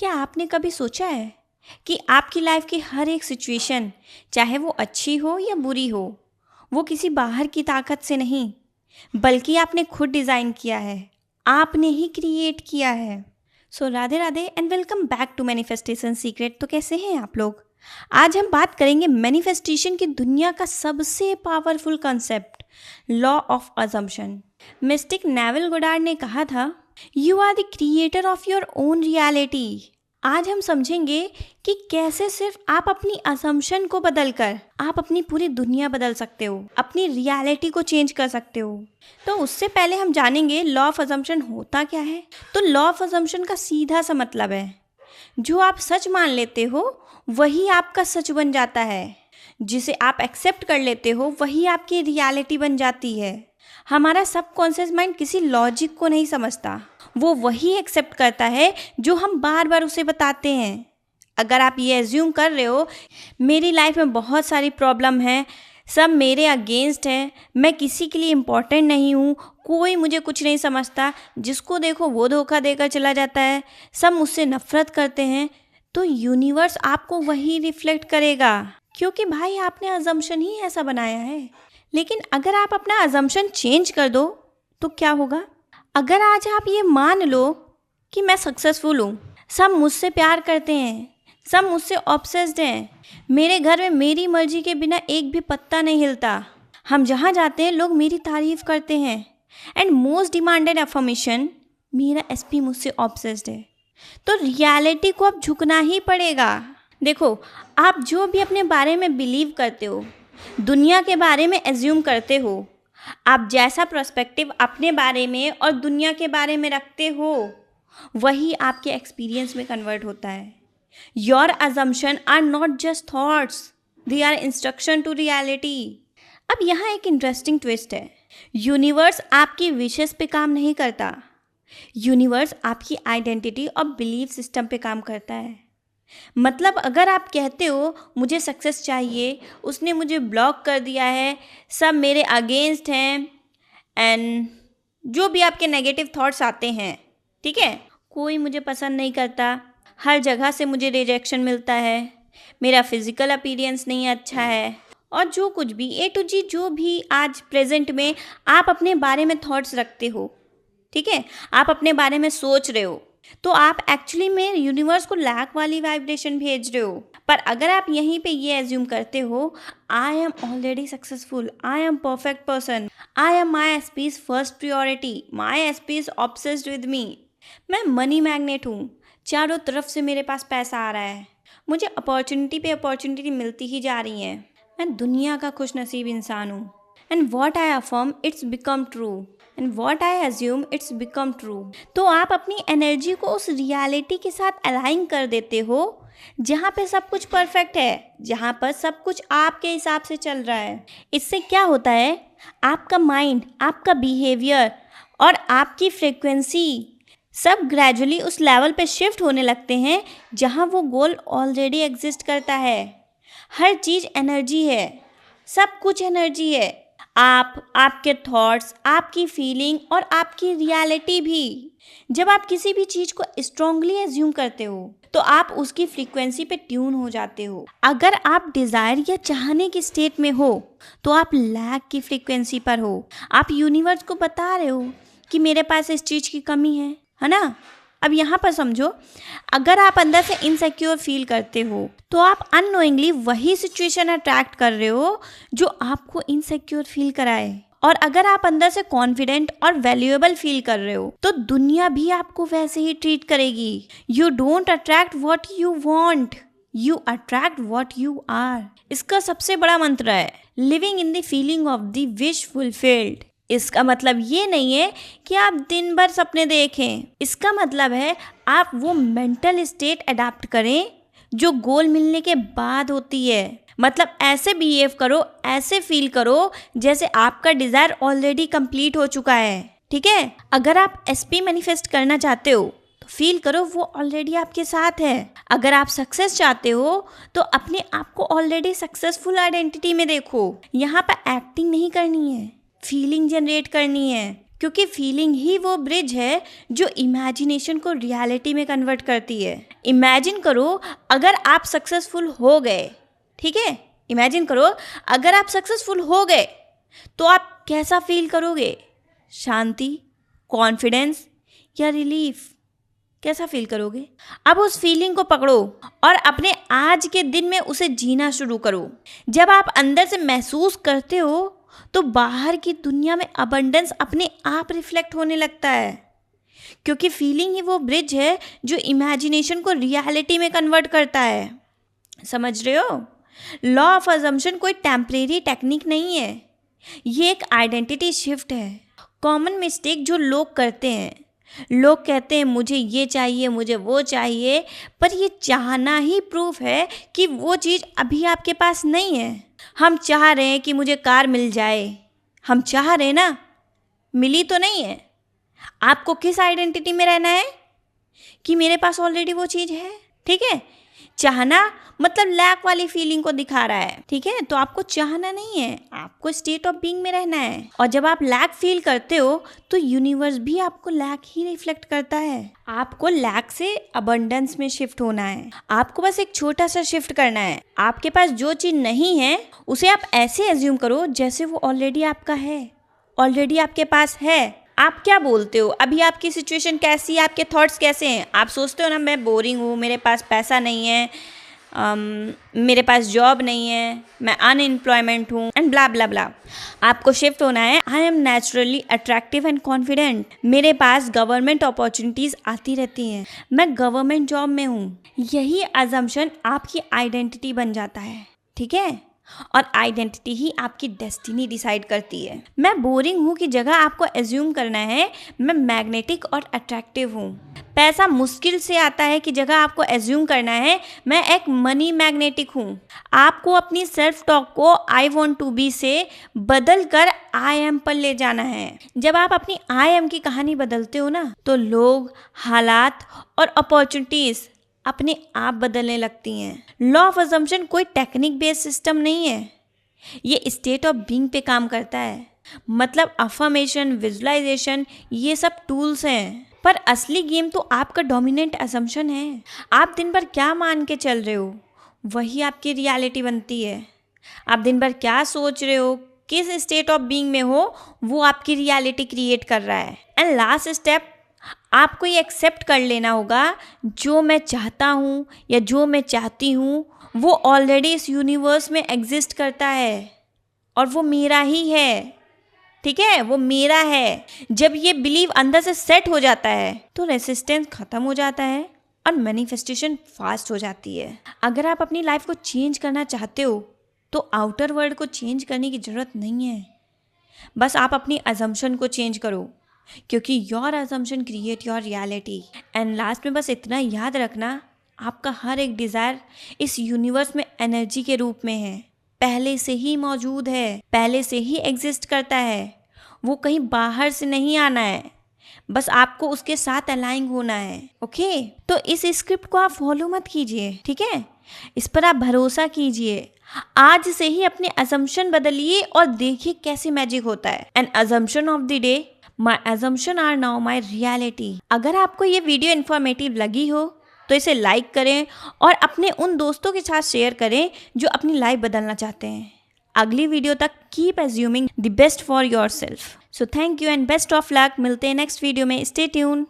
क्या आपने कभी सोचा है कि आपकी लाइफ की हर एक सिचुएशन, चाहे वो अच्छी हो या बुरी हो, वो किसी बाहर की ताकत से नहीं, बल्कि आपने खुद डिज़ाइन किया है, आपने ही क्रिएट किया है। So Radhe Radhe and welcome back to manifestation secret. तो कैसे हैं आप लोग? आज हम बात करेंगे मैनिफेस्टेशन की दुनिया का सबसे powerful concept, law of assumption. Mystic Neville Goddard ने कहा था, you are the creator of your own reality. आज हम समझेंगे कि कैसे सिर्फ आप अपनी असम्पशन को बदलकर आप अपनी पूरी दुनिया बदल सकते हो, अपनी रियलिटी को चेंज कर सकते हो। तो उससे पहले हम जानेंगे लॉ ऑफ असम्पशन होता क्या है। तो लॉ ऑफ असम्पशन का सीधा सा मतलब है, जो आप सच मान लेते हो वही आपका सच बन जाता है, जिसे आप एक्सेप्ट कर लेते हो वही आपकी रियलिटी बन जाती है। हमारा सबकॉन्शियस माइंड किसी लॉजिक को नहीं समझता, वो वही एक्सेप्ट करता है जो हम बार बार उसे बताते हैं। अगर आप ये एज्यूम कर रहे हो मेरी लाइफ में बहुत सारी प्रॉब्लम है, सब मेरे अगेंस्ट हैं, मैं किसी के लिए इम्पोर्टेंट नहीं हूँ, कोई मुझे कुछ नहीं समझता, जिसको देखो वो धोखा देकर चला जाता है, सब मुझसे नफरत करते हैं, तो यूनिवर्स आपको वही रिफ्लेक्ट करेगा, क्योंकि भाई आपने अजम्पशन ही ऐसा बनाया है। लेकिन अगर आप अपना अजम्पशन चेंज कर दो तो क्या होगा? अगर आज आप ये मान लो कि मैं सक्सेसफुल हूँ, सब मुझसे प्यार करते हैं, सब मुझसे ऑब्सेस्ड हैं, मेरे घर में मेरी मर्जी के बिना एक भी पत्ता नहीं हिलता, हम जहाँ जाते हैं लोग मेरी तारीफ़ करते हैं, एंड मोस्ट डिमांडेड अफर्मेशन, मेरा एसपी मुझसे ऑब्सेस्ड है, तो रियलिटी को अब झुकना ही पड़ेगा। देखो, आप जो भी अपने बारे में बिलीव करते हो, दुनिया के बारे में एज्यूम करते हो, आप जैसा पर्सपेक्टिव अपने बारे में और दुनिया के बारे में रखते हो वही आपके एक्सपीरियंस में कन्वर्ट होता है। Your assumption are not just thoughts, they are instruction to reality. अब यहाँ एक इंटरेस्टिंग ट्विस्ट है, यूनिवर्स आपकी विशेस पे काम नहीं करता, यूनिवर्स आपकी आइडेंटिटी और बिलीफ सिस्टम पे काम करता है। मतलब अगर आप कहते हो मुझे सक्सेस चाहिए, उसने मुझे ब्लॉक कर दिया है, सब मेरे अगेंस्ट हैं, एंड जो भी आपके नेगेटिव थॉट्स आते हैं, ठीक है, कोई मुझे पसंद नहीं करता, हर जगह से मुझे रिजेक्शन मिलता है, मेरा फिजिकल अपीयरेंस नहीं अच्छा है, और जो कुछ भी ए टू जी जो भी आज प्रेजेंट में आप अपने बारे में थॉट्स रखते हो, ठीक है, आप अपने बारे में सोच रहे हो, तो आप एक्चुअली में यूनिवर्स को लैक वाली वाइब्रेशन भेज रहे हो। पर अगर आप यहीं पे ये एज्यूम करते हो, I am already successful, I am perfect person, I am my SPs first priority, my SPs obsessed with me, मैं मनी मैग्नेट हूँ, चारों तरफ से मेरे पास पैसा आ रहा है, मुझे अपॉर्चुनिटी पे अपॉर्चुनिटी मिलती ही जा रही है, मैं दुनिया का खुश नसीब इंसान हूँ, and what I affirm it's become true, and what I assume it's become true. तो आप अपनी एनर्जी को उस रियलिटी के साथ अलाइन कर देते हो जहाँ पे सब कुछ परफेक्ट है, जहाँ पर सब कुछ आपके हिसाब से चल रहा है। इससे क्या होता है, आपका माइंड, आपका बिहेवियर और आपकी फ्रीक्वेंसी सब ग्रेजुअली उस लेवल पे शिफ्ट होने लगते हैं जहाँ वो गोल ऑलरेडी एग्जिस्ट करता है। हर चीज़ एनर्जी है, सब कुछ एनर्जी है, आप, आपके थॉट्स, आपकी फीलिंग और आपकी रियलिटी भी। जब आप किसी भी चीज़ को स्ट्रांगली एज्यूम करते हो तो आप उसकी फ्रीक्वेंसी पे ट्यून हो जाते हो। अगर आप डिज़ायर या चाहने की स्टेट में हो तो आप लैक की फ्रीक्वेंसी पर हो, आप यूनिवर्स को बता रहे हो कि मेरे पास इस चीज़ की कमी है ना। अब यहाँ पर समझो, अगर आप अंदर से इनसिक्योर फील करते हो तो आप अननोइंगली वही सिचुएशन अट्रैक्ट कर रहे हो जो आपको इनसिक्योर फील कराए, और अगर आप अंदर से कॉन्फिडेंट और वैल्यूएबल फील कर रहे हो तो दुनिया भी आपको वैसे ही ट्रीट करेगी। You don't attract what you want, you attract what you are. इसका सबसे बड़ा मंत्र है living in the feeling of the wish fulfilled. इसका मतलब ये नहीं है कि आप दिन भर सपने देखें, इसका मतलब है आप वो मेंटल स्टेट अडॉप्ट करें जो गोल मिलने के बाद होती है। मतलब ऐसे बिहेव करो, ऐसे फील करो जैसे आपका डिज़ायर ऑलरेडी कंप्लीट हो चुका है, ठीक है। अगर आप एसपी मैनिफेस्ट करना चाहते हो तो फील करो वो ऑलरेडी आपके साथ है। अगर आप सक्सेस चाहते हो तो अपने आप को ऑलरेडी सक्सेसफुल आइडेंटिटी में देखो। यहाँ पर एक्टिंग नहीं करनी है, फीलिंग जनरेट करनी है, क्योंकि फीलिंग ही वो ब्रिज है जो इमेजिनेशन को रियलिटी में कन्वर्ट करती है। इमेजिन करो अगर आप सक्सेसफुल हो गए, ठीक है, इमेजिन करो अगर आप सक्सेसफुल हो गए तो आप कैसा फील करोगे? शांति, कॉन्फिडेंस या रिलीफ? कैसा फील करोगे? अब उस फीलिंग को पकड़ो और अपने आज के दिन में उसे जीना शुरू करो। जब आप अंदर से महसूस करते हो तो बाहर की दुनिया में अबंडेंस अपने आप रिफ्लेक्ट होने लगता है, क्योंकि फीलिंग ही वो ब्रिज है जो इमेजिनेशन को रियलिटी में कन्वर्ट करता है। समझ रहे हो? लॉ ऑफ अजम्पशन कोई टेम्परेरी टेक्निक नहीं है, ये एक आइडेंटिटी शिफ्ट है। कॉमन मिस्टेक जो लोग करते हैं, लोग कहते हैं मुझे ये चाहिए, मुझे वो चाहिए, पर ये चाहना ही प्रूफ है कि वो चीज़ अभी आपके पास नहीं है। हम चाह रहे हैं कि मुझे कार मिल जाए, हम चाह रहे हैं ना, मिली तो नहीं है। आपको किस आइडेंटिटी में रहना है कि मेरे पास ऑलरेडी वो चीज़ है, ठीक है। चाहना मतलब लैक वाली फीलिंग को दिखा रहा है, ठीक है। तो आपको चाहना नहीं है, आपको स्टेट ऑफ बीइंग में रहना है। और जब आप लैक फील करते हो तो यूनिवर्स भी आपको लैक ही रिफ्लेक्ट करता है। आपको लैक से अबंडेंस में शिफ्ट होना है। आपको बस एक छोटा सा शिफ्ट करना है। आपके पास जो चीज़ नहीं है उसे आप ऐसे एज्यूम करो जैसे वो ऑलरेडी आपका है, ऑलरेडी आपके पास है। आप क्या बोलते हो? अभी आपकी सिचुएशन कैसी है? आपके थॉट्स कैसे हैं? आप सोचते हो ना मैं बोरिंग हूँ, मेरे पास पैसा नहीं है, मेरे पास जॉब नहीं है, मैं अनएम्प्लॉयमेंट हूँ एंड ब्ला ब्ला ब्ला। आपको शिफ्ट होना है, I am naturally attractive and confident, मेरे पास गवर्नमेंट अपॉर्चुनिटीज़ आती रहती हैं, मैं गवर्नमेंट जॉब में हूँ। यही अजम्पशन आपकी आइडेंटिटी बन जाता है, ठीक है। और आइडेंटिटी ही आपकी डेस्टिनी डिसाइड करती है। मैं बोरिंग हूँ की जगह आपको एज्यूम करना है मैं मैग्नेटिक और अट्रैक्टिव हूँ। पैसा मुश्किल से आता है की जगह आपको एज्यूम करना है मैं एक मनी मैग्नेटिक हूँ। आपको अपनी सेल्फ टॉक को आई वॉन्ट टू बी से बदल कर आई एम पर ले जाना है। जब आप अपनी आई एम की कहानी बदलते हो ना तो लोग, हालात और अपॉर्चुनिटीज अपने आप बदलने लगती हैं। लॉ ऑफ अजम्पशन कोई टेक्निक बेस्ड सिस्टम नहीं है, ये स्टेट ऑफ बीइंग पे काम करता है। मतलब अफर्मेशन, विजुअलाइजेशन ये सब टूल्स हैं, पर असली गेम तो आपका डोमिनेंट अजम्पशन है। आप दिन भर क्या मान के चल रहे हो वही आपकी रियलिटी बनती है। आप दिन भर क्या सोच रहे हो, किस स्टेट ऑफ बीइंग में हो, वो आपकी रियलिटी क्रिएट कर रहा है। एंड लास्ट स्टेप, आपको ये एक्सेप्ट कर लेना होगा जो मैं चाहता हूँ या जो मैं चाहती हूँ वो ऑलरेडी इस यूनिवर्स में एग्जिस्ट करता है और वो मेरा ही है, ठीक है, वो मेरा है। जब ये बिलीव अंदर से सेट हो जाता है तो रेसिस्टेंस ख़त्म हो जाता है और मैनिफेस्टेशन फास्ट हो जाती है। अगर आप अपनी लाइफ को चेंज करना चाहते हो तो आउटर वर्ल्ड को चेंज करने की ज़रूरत नहीं है, बस आप अपनी अजम्पशन को चेंज करो, क्योंकि your assumption create your reality. And last में बस इतना याद रखना, आपका हर एक डिज़ायर इस यूनिवर्स में एनर्जी के रूप में है, पहले से ही मौजूद है, पहले से ही एग्जिस्ट करता है। वो कहीं बाहर से नहीं आना है, बस आपको उसके साथ अलाइन होना है। ओके, तो इस स्क्रिप्ट को आप फॉलो मत कीजिए, ठीक है, इस पर आप भरोसा कीजिए। आज से ही अपने अजम्पशन बदलिए और देखिए कैसे मैजिक होता है। An assumption of the day, my assumption are now my reality. अगर आपको ये वीडियो इन्फॉर्मेटिव लगी हो तो इसे लाइक करें और अपने उन दोस्तों के साथ शेयर करें जो अपनी लाइफ बदलना चाहते हैं। अगली वीडियो तक keep assuming the best for your self. So thank you and best of luck. मिलते हैं नेक्स्ट वीडियो में। Stay tune.